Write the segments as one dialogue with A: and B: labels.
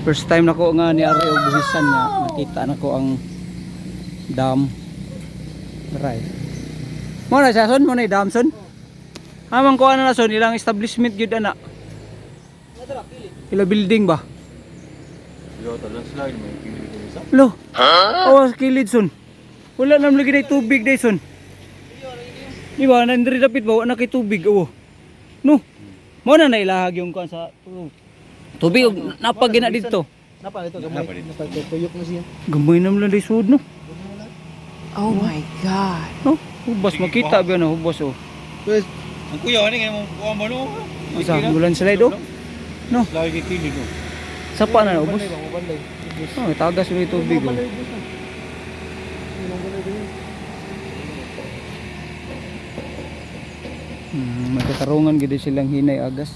A: First time na ko nga ni Ari og buhisan nga nakita na ko ang dam. Right. Mo na siya son, mo na dam son. Amang ko ano na son ilang establishment gyud ana. Ila building ba?
B: Yo talang slide may kilid isa.
A: Lo. Oh, kilid son. Wala nam lagi day tubig day son. Di ba nandiri dapit ba wala kay tubig oh. No. Mo na nailahag yung kuan sa tubig napag gina dito.
C: Napa ito gamay. Napagtuyok na siya.
A: Gamay nam lang day sud no.
D: Oh my God.
A: No. Hubas makita ba no hubas oh.
C: Pues
B: Ang kuya ani kay mo kuha mo no.
A: Asa bulan slide oh. No.
B: Slide kay kilid no.
A: Sapa na ubos.
C: banday.
A: Oh, tagas ulit tubig oh. May katarungan gid silang hinay agas.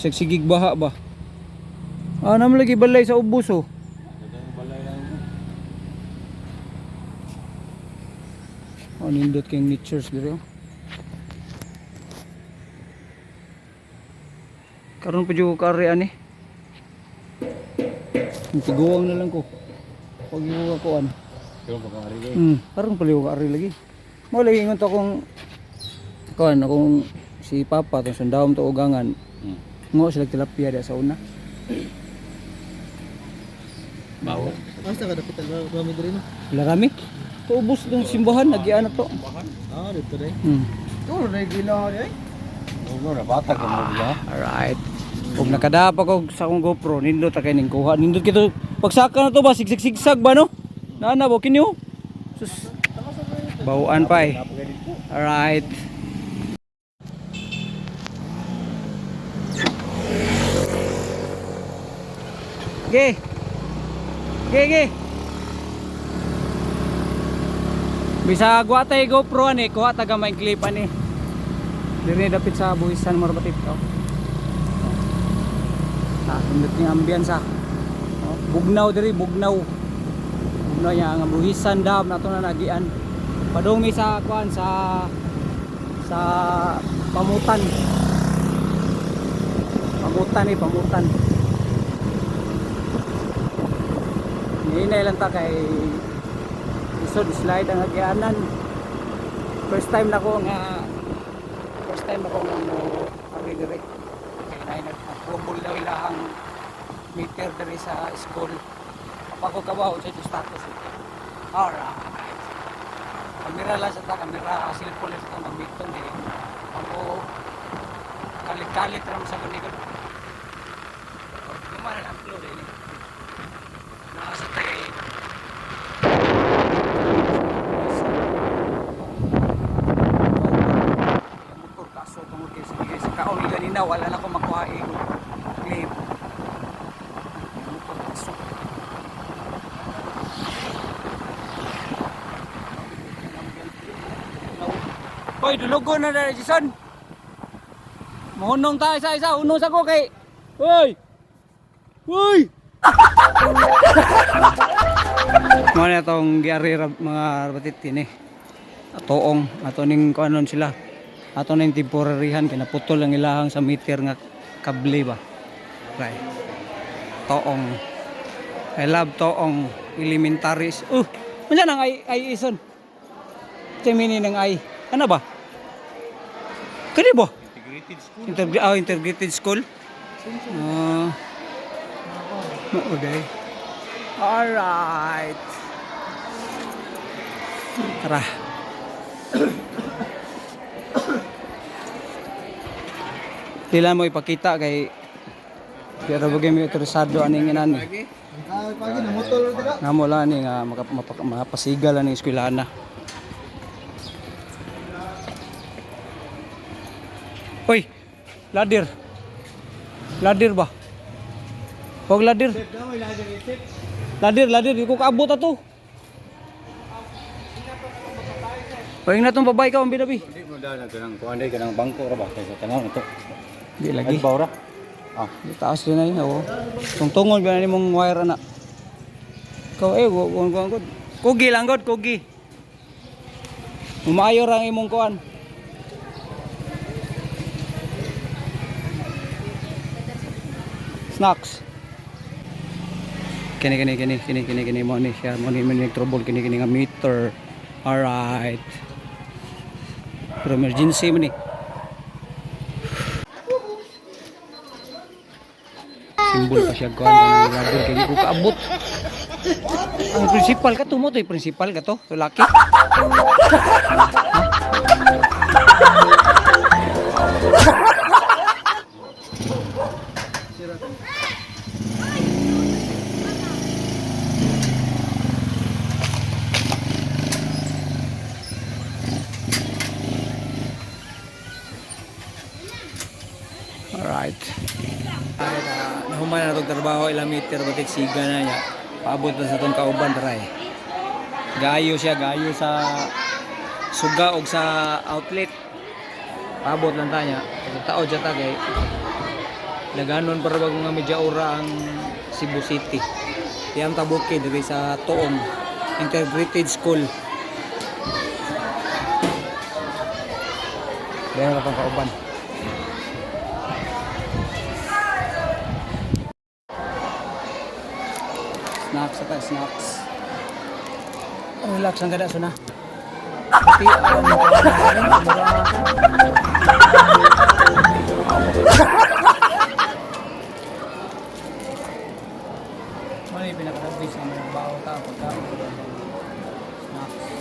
A: Sigsigig baha ba? Ah, naman lagi balay sa ubos oh. Oh, nindot kayong natures diri oh. Karon pa jud ka ari ani. Tiguang na lang ko. Pag yung ako ano.
B: Yo pagari kay.
A: Karon pa liwa ari lagi. Mo lagi ingon to kung kuan akong si Papa to sundawom to ugangan. Ngo sila tilapia da sa una.
B: Bawo.
C: Asa ka dapitan ba kami diri no?
A: Larami. Tuubos ng simbahan nagian na to.
C: Ah, dito dai.
A: Tulo na ginawa ay.
B: Mo na bata ka mo bila.
A: Alright. Kung nakadapa ko sa akong GoPro, nindot ta kay ning kuha. Nindot kito. Pagsaka na to ba sigsig-sigsag ba no? Nana bo kinyo. Sus. Bawaan pa eh. Alright. Okay. Okay. Bisa gua tay GoPro ani, kuha taga may clip ani. Diri dapit sa buhisan mo rabatit oh. Tindot ni ambience oh, bugnaw diri bugnaw. Bugnaw ya nga buhisan dam nato na nagian. Padung mi sa kuan sa pamutan. Pamutan ni pamutan. Hinay lang ta kay isod slide ang agianan. First time na ko nga ari dire. Kay nag-approbol daw ilahang meter dire sa school. Kapag ko kabaw sa status. Alright. Kamera lang sa ta, kamera cellphone sa ta magbitong dire. Ako kalit-kalit ram sa ganito. Kumara lang upload ini. Nasa tayo. Motor kaso tungod kay sa kaon ni ganina wala na ko makuha claim. Motor kaso. Hoy, dulugo na dali Jason. Mohonong ta isa-isa, uno sa ko kay. Hoy. Hoy. Mo na tong giari mga rabatit ini. Atoong ato ning kuanon sila. Ato ning temporaryhan kay naputol ang ilahang sa meter nga kable ba. Right. Toong. I love toong elementaries. Unsa nang ay ison? Temini nang ay. Ano ba? Kani ba?
B: Integrated school.
A: Integrated school. Okay. Alright. Tara. Tila mo ipakita kay pero bagay may interesado aning inani.
C: Pagi na motor dira.
A: Namo lang ni nga mapasigal ani eskwelahan na. Hoy, ladir. Ladir ba? Huwag ladir. Ladir, di ko kaabot ato. Huwag na itong babae ka, ang binabi.
B: Hindi mo dala kanang kuanday kanang bangko ra ba kay sa tanaw ito.
A: Di lagi.
B: Ay bawra.
A: Di taas din na yun, ako. Tungtungol ba na mong wire na? Ikaw huwag. Kugi lang god, kugi. Umayor ang imong kuan. Snacks. Kini mo ni siya. Mo ni trouble kini nga meter. Alright. Pero emergency mo ni. Simbol pa siya kuan ng rubber kay ko kaabot. Ang principal ka to mo to, principal ka to, laki. Alright. Nahuman na itong trabaho, ilang meter batik siga na niya. Paabot na sa itong kauban dry. Gayo siya, gayo sa suga o sa outlet. Paabot lang tanya. Taod siya tagay. Laganon para bago nga medya ora ang Cebu City. Yang tabuki diri sa Toong Integrated School. Dahil na itong kauban. Snacks ata, snacks. Relax ang kada suna. Pati Mali pinaka-base ng mga bawo ta pagka snacks.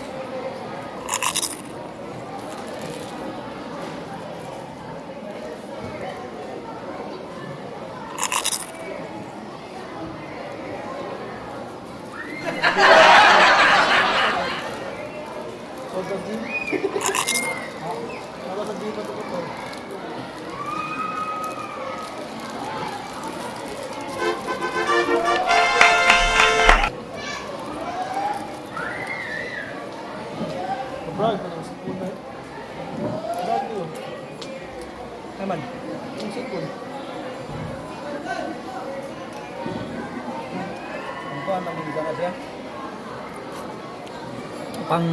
C: Brag pa lang sa puno. Brag yun.
A: Naman.
C: Ang sipon.
A: Ang kuha na mga gana siya. Pang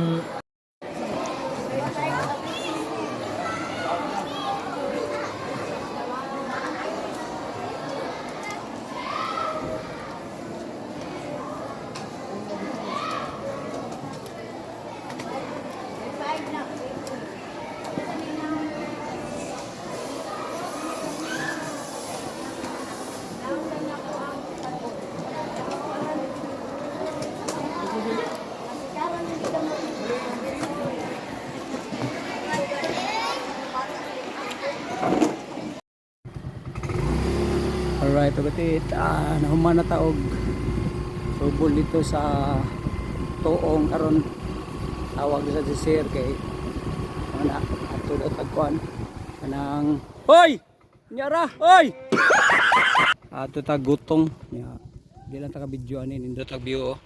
A: Alright, batit, nahuman na taog subol dito sa Toong karon tawag sa sir kay ana ato daw tagkuan kanang hoy nyara hoy ato tag gutong nya di lang ta ka video ani nindot tag view oh.